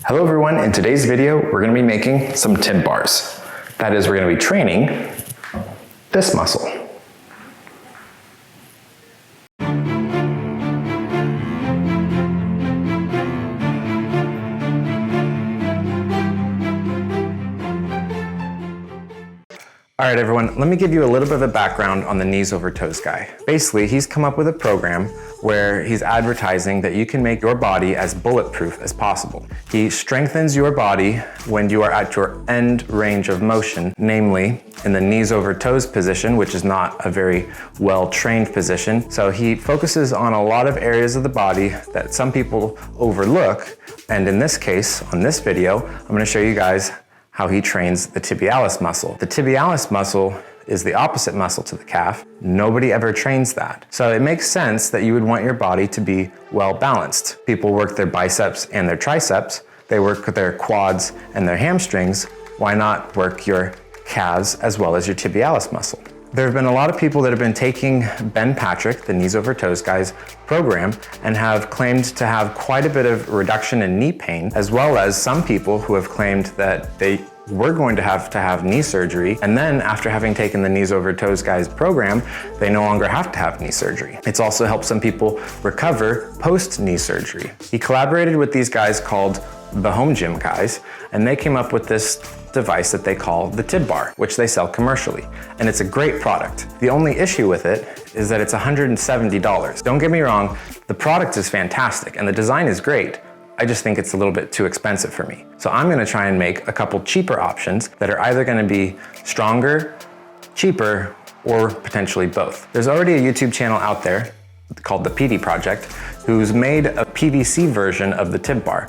Hello everyone, in today's video we're going to be making some tib bars. That is, we're going to be training this muscle. All right everyone, let me give you a little bit of a background on the Knees Over Toes guy. Basically, he's come up with a program where he's advertising that you can make your body as bulletproof as possible. He strengthens your body when you are at your end range of motion, namely in the knees over toes position, which is not a very well-trained position. So he focuses on a lot of areas of the body that some people overlook. And in this case, on this video, I'm going to show you guys how he trains the tibialis muscle. The tibialis muscle is the opposite muscle to the calf. Nobody ever trains that. So it makes sense that you would want your body to be well balanced. People work their biceps and their triceps. They work their quads and their hamstrings. Why not work your calves as well as your tibialis muscle? There have been a lot of people that have been taking Ben Patrick, the Knees Over Toes guy's program, and have claimed to have quite a bit of reduction in knee pain, as well as some people who have claimed that they were going to have knee surgery, and then after having taken the Knees Over Toes guy's program, they no longer have to have knee surgery. It's also helped some people recover post-knee surgery. He collaborated with these guys called the Home Gym guys, and they came up with this device that they call the Tib Bar, which they sell commercially. And it's a great product. The only issue with it is that it's $170. Don't get me wrong, the product is fantastic and the design is great. I just think it's a little bit too expensive for me. So I'm gonna try and make a couple cheaper options that are either gonna be stronger, cheaper, or potentially both. There's already a YouTube channel out there called the PD Project who's made a PVC version of the Tib Bar.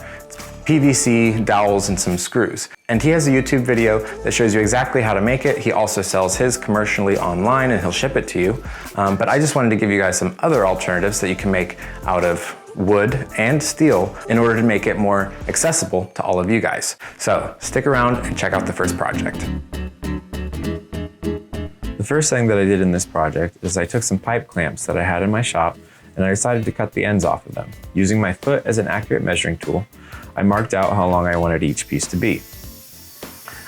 PVC, dowels, and some screws. And he has a YouTube video that shows you exactly how to make it. He also sells his commercially online and he'll ship it to you. But I just wanted to give you guys some other alternatives that you can make out of wood and steel in order to make it more accessible to all of you guys. So stick around and check out the first project. The first thing that I did in this project is I took some pipe clamps that I had in my shop and I decided to cut the ends off of them. Using my foot as an accurate measuring tool, I marked out how long I wanted each piece to be.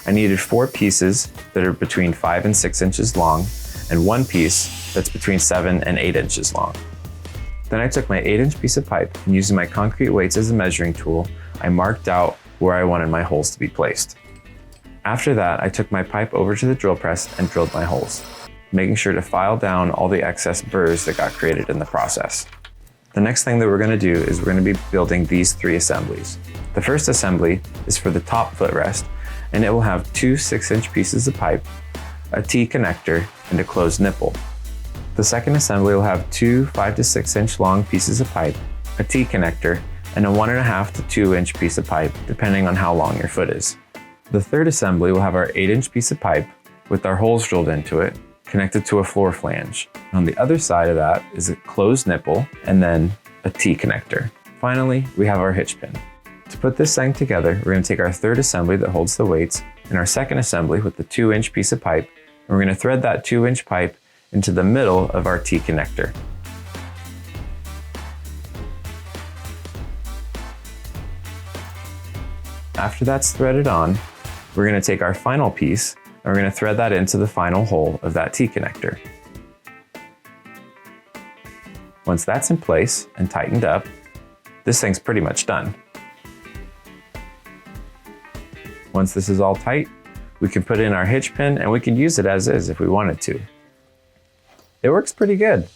I needed 4 pieces that are between 5 and 6 inches long and 1 piece that's between 7 and 8 inches long. Then I took my 8-inch piece of pipe and using my concrete weights as a measuring tool, I marked out where I wanted my holes to be placed. After that, I took my pipe over to the drill press and drilled my holes, making sure to file down all the excess burrs that got created in the process. The next thing that we're going to do is we're going to be building these 3 assemblies. The first assembly is for the top footrest, and it will have 2 6-inch pieces of pipe, a T connector, and a closed nipple. The second assembly will have 2 5 to 6 inch long pieces of pipe, a T connector, and a 1.5 to 2 inch piece of pipe, depending on how long your foot is. The third assembly will have our 8-inch piece of pipe with our holes drilled into it, connected to a floor flange. On the other side of that is a closed nipple and then a T connector. Finally, we have our hitch pin. To put this thing together, we're going to take our third assembly that holds the weights and our second assembly with the 2-inch piece of pipe, and we're going to thread that 2-inch pipe into the middle of our T connector. After that's threaded on, we're going to take our final piece and we're going to thread that into the final hole of that T connector. Once that's in place and tightened up, this thing's pretty much done. Once this is all tight, we can put in our hitch pin and we can use it as is if we wanted to. It works pretty good.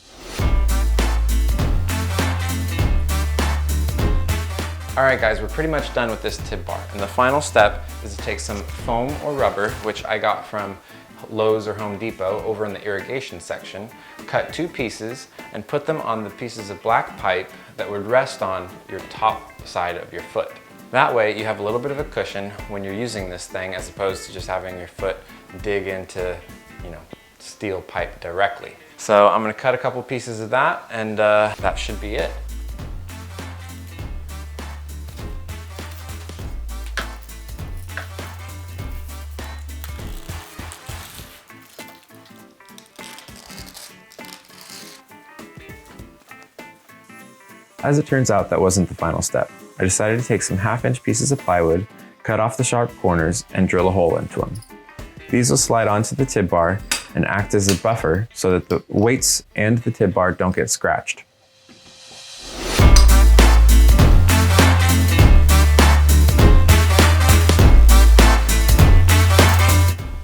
All right guys, we're pretty much done with this tib bar. And the final step is to take some foam or rubber, which I got from Lowe's or Home Depot over in the irrigation section, cut 2 pieces and put them on the pieces of black pipe that would rest on your top side of your foot. That way you have a little bit of a cushion when you're using this thing as opposed to just having your foot dig into, steel pipe directly. So I'm gonna cut a couple pieces of that and that should be it. As it turns out, that wasn't the final step. I decided to take some 1/2-inch pieces of plywood, cut off the sharp corners, and drill a hole into them. These will slide onto the tib bar and act as a buffer so that the weights and the tib bar don't get scratched.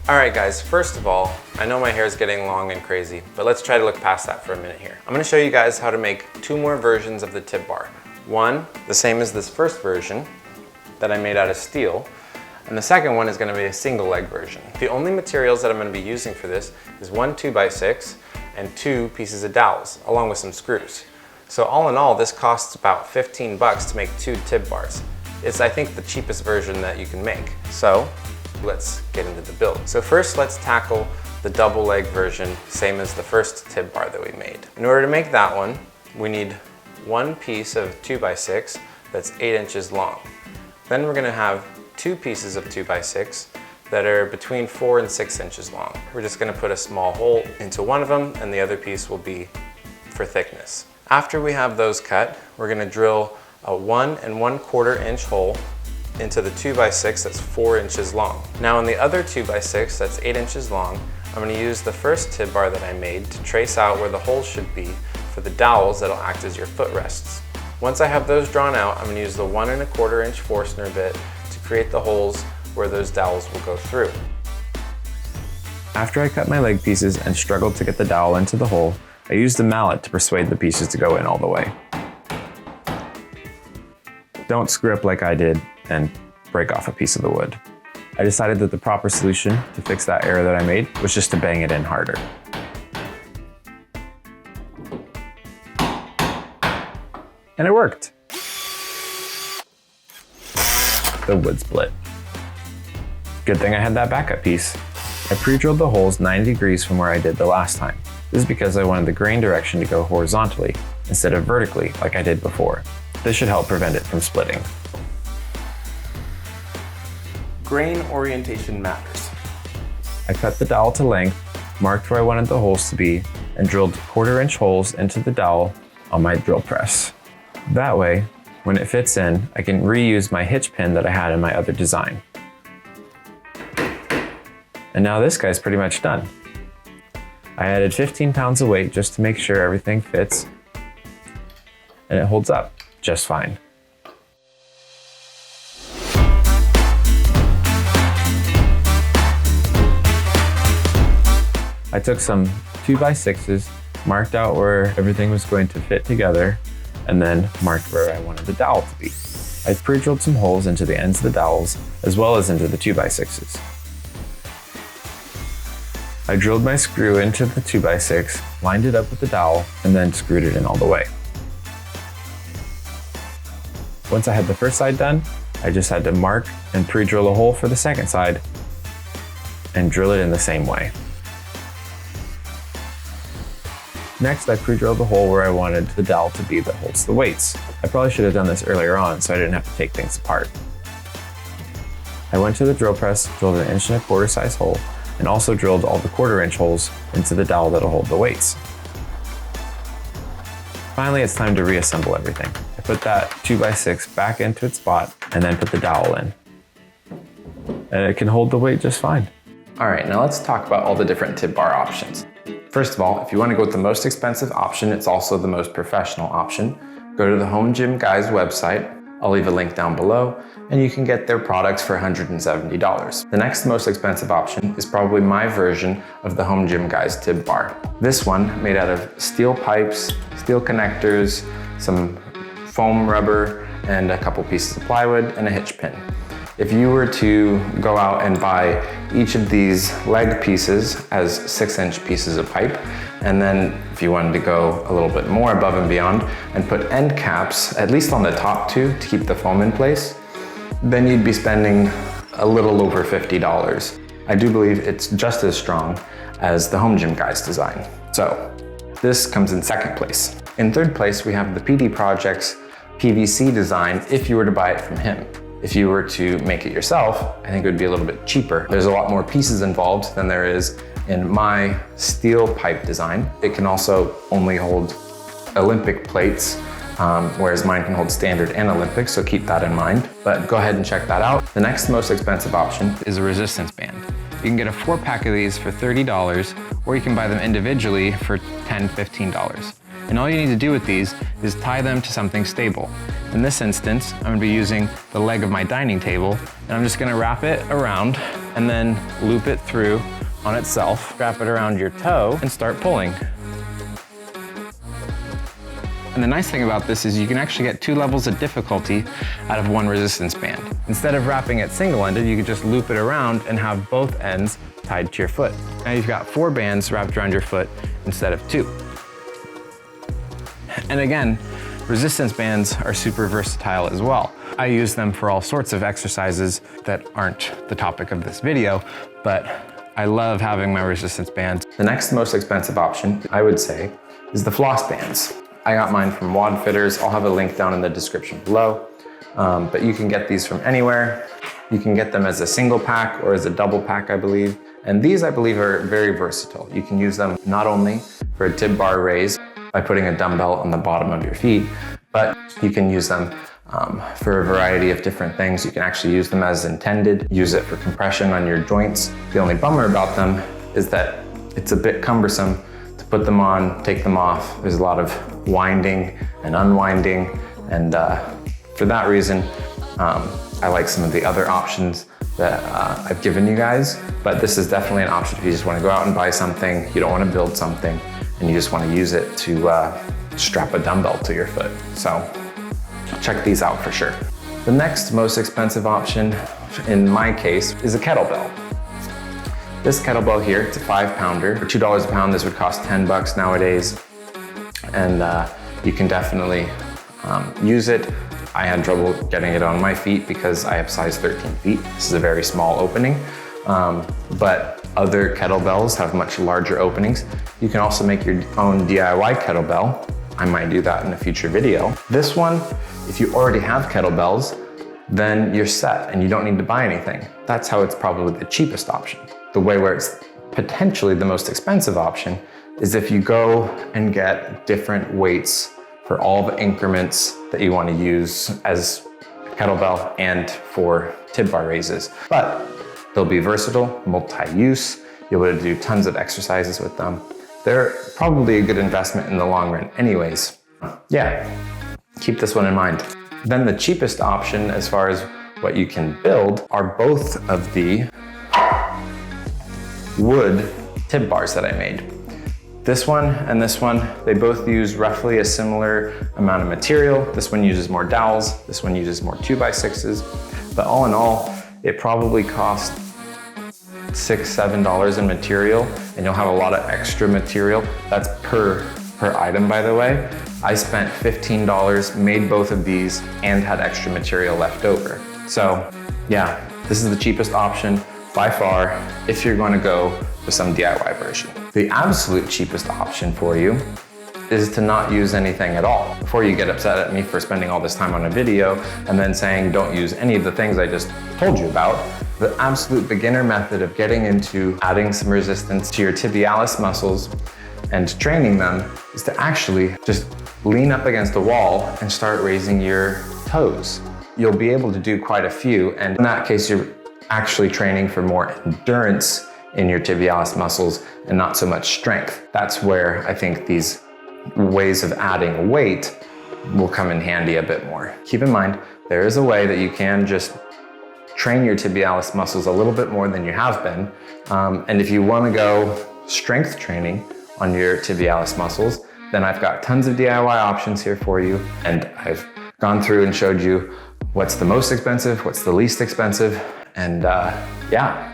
Alright guys, first of all, I know my hair is getting long and crazy, but let's try to look past that for a minute here. I'm going to show you guys how to make 2 more versions of the tib bar. One, the same as this first version that I made out of steel, and the second one is going to be a single leg version. The only materials that I'm going to be using for this is 1 2x6 and 2 pieces of dowels, along with some screws. So all in all, this costs about 15 bucks to make 2 tib bars. It's, I think, the cheapest version that you can make. So let's get into the build. So first, let's tackle the double leg version, same as the first tib bar that we made. In order to make that one, we need 1 piece of 2x6 that's 8 inches long. Then we're gonna have 2 pieces of 2x6 that are between 4 and 6 inches long. We're just gonna put a small hole into one of them, and the other piece will be for thickness. After we have those cut, we're gonna drill a 1 1/4 inch hole into the 2x6 that's 4 inches long. Now on the other 2x6 that's 8 inches long, I'm going to use the first tib bar that I made to trace out where the holes should be for the dowels that'll act as your footrests. Once I have those drawn out, I'm going to use the 1 1/4 inch Forstner bit to create the holes where those dowels will go through. After I cut my leg pieces and struggled to get the dowel into the hole, I used a mallet to persuade the pieces to go in all the way. Don't screw up like I did and break off a piece of the wood. I decided that the proper solution to fix that error that I made was just to bang it in harder. And it worked. The wood split. Good thing I had that backup piece. I pre-drilled the holes 90 degrees from where I did the last time. This is because I wanted the grain direction to go horizontally instead of vertically like I did before. This should help prevent it from splitting. Grain orientation matters. I cut the dowel to length, marked where I wanted the holes to be, and drilled 1/4 inch holes into the dowel on my drill press. That way, when it fits in, I can reuse my hitch pin that I had in my other design. And now this guy's pretty much done. I added 15 pounds of weight just to make sure everything fits, and it holds up just fine. I took some 2x6s, marked out where everything was going to fit together, and then marked where I wanted the dowel to be. I pre-drilled some holes into the ends of the dowels, as well as into the 2x6s. I drilled my screw into the 2x6, lined it up with the dowel, and then screwed it in all the way. Once I had the first side done, I just had to mark and pre-drill a hole for the second side and drill it in the same way. Next, I pre-drilled the hole where I wanted the dowel to be that holds the weights. I probably should have done this earlier on so I didn't have to take things apart. I went to the drill press, drilled an 1 1/4 inch size hole, and also drilled all the 1/4 inch holes into the dowel that'll hold the weights. Finally, it's time to reassemble everything. I put that 2x6 back into its spot and then put the dowel in. And it can hold the weight just fine. All right, now let's talk about all the different tib bar options. First of all, if you want to go with the most expensive option, it's also the most professional option. Go to the Home Gym Guys website. I'll leave a link down below, and you can get their products for $170. The next most expensive option is probably my version of the Home Gym Guys tib bar. This one, made out of steel pipes, steel connectors, some foam rubber, and a couple pieces of plywood and a hitch pin. If you were to go out and buy each of these leg pieces as 6-inch pieces of pipe, and then if you wanted to go a little bit more above and beyond and put end caps, at least on the top 2 to keep the foam in place, then you'd be spending a little over $50. I do believe it's just as strong as the Home Gym Guys design. So this comes in second place. In third place, we have the PD Project's PVC design if you were to buy it from him. If you were to make it yourself, I think it would be a little bit cheaper. There's a lot more pieces involved than there is in my steel pipe design. It can also only hold Olympic plates whereas mine can hold standard and Olympic, so keep that in mind. But go ahead and check that out. The next most expensive option is a resistance band. You can get a 4-pack of these for $30, or you can buy them individually for $10, $15. And all you need to do with these is tie them to something stable. In this instance, I'm gonna be using the leg of my dining table, and I'm just gonna wrap it around and then loop it through on itself, wrap it around your toe, and start pulling. And the nice thing about this is you can actually get 2 levels of difficulty out of 1 resistance band. Instead of wrapping it single-ended, you can just loop it around and have both ends tied to your foot. Now you've got 4 bands wrapped around your foot instead of 2. And again, resistance bands are super versatile as well. I use them for all sorts of exercises that aren't the topic of this video, but I love having my resistance bands. The next most expensive option, I would say, is the Floss Bands. I got mine from Wad Fitters. I'll have a link down in the description below. But you can get these from anywhere. You can get them as a single pack or as a double pack, I believe. And these, I believe, are very versatile. You can use them not only for a Tib Bar raise by putting a dumbbell on the bottom of your feet, but you can use them for a variety of different things. You can actually use them as intended, use it for compression on your joints. The only bummer about them is that it's a bit cumbersome to put them on, take them off. There's a lot of winding and unwinding, and for that reason, I like some of the other options that I've given you guys, but this is definitely an option if you just want to go out and buy something, you don't want to build something, and you just want to use it to strap a dumbbell to your foot. So check these out for sure. The next most expensive option, in my case, is a kettlebell. This kettlebell here, it's a 5-pounder. For $2 a pound, this would cost 10 bucks nowadays. And you can definitely use it. I had trouble getting it on my feet because I have size 13 feet. This is a very small opening, but other kettlebells have much larger openings. You can also make your own DIY kettlebell. I might do that in a future video. This one, if you already have kettlebells, then you're set and you don't need to buy anything. That's how it's probably the cheapest option. The way where it's potentially the most expensive option is if you go and get different weights for all the increments that you want to use as a kettlebell and for Tib Bar raises. But they'll be versatile, multi-use. You'll be able to do tons of exercises with them. They're probably a good investment in the long run anyways. Yeah, keep this one in mind. Then the cheapest option as far as what you can build are both of the wood Tib Bars that I made. This one and this one, they both use roughly a similar amount of material. This one uses more dowels, this one uses more 2x6s. But all in all, it probably cost $6, $7 in material, and you'll have a lot of extra material. That's per item, by the way. I spent $15, made both of these, and had extra material left over. So yeah, this is the cheapest option by far if you're going to go with some DIY version. The absolute cheapest option for you is to not use anything at all. Before you get upset at me for spending all this time on a video and then saying don't use any of the things I just told you about, the absolute beginner method of getting into adding some resistance to your tibialis muscles and training them is to actually just lean up against a wall and start raising your toes. You'll be able to do quite a few, and in that case, you're actually training for more endurance in your tibialis muscles and not so much strength. That's where I think these ways of adding weight will come in handy a bit more. Keep in mind, there is a way that you can just train your tibialis muscles a little bit more than you have been. And if you want to go strength training on your tibialis muscles, then I've got tons of DIY options here for you. And I've gone through and showed you what's the most expensive, what's the least expensive. And yeah,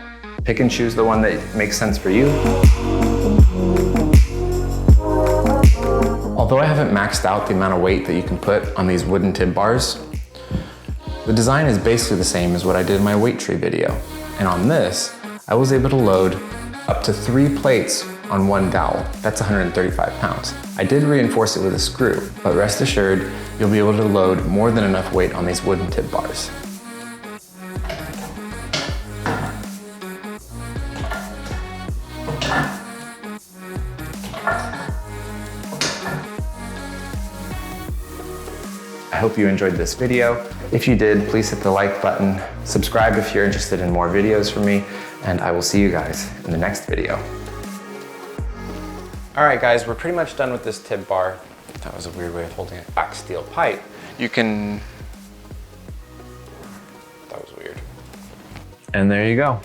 pick and choose the one that makes sense for you. Although I haven't maxed out the amount of weight that you can put on these wooden Tib bars, the design is basically the same as what I did in my weight tree video. And on this, I was able to load up to 3 plates on one dowel. That's 135 pounds. I did reinforce it with a screw, but rest assured, you'll be able to load more than enough weight on these wooden Tib bars. I hope you enjoyed this video. If you did, please hit the like button, subscribe if you're interested in more videos from me, and I will see you guys in the next video. All right, guys, we're pretty much done with this tib bar. That was a weird way of holding it. Black steel pipe. You can, that was weird. And there you go.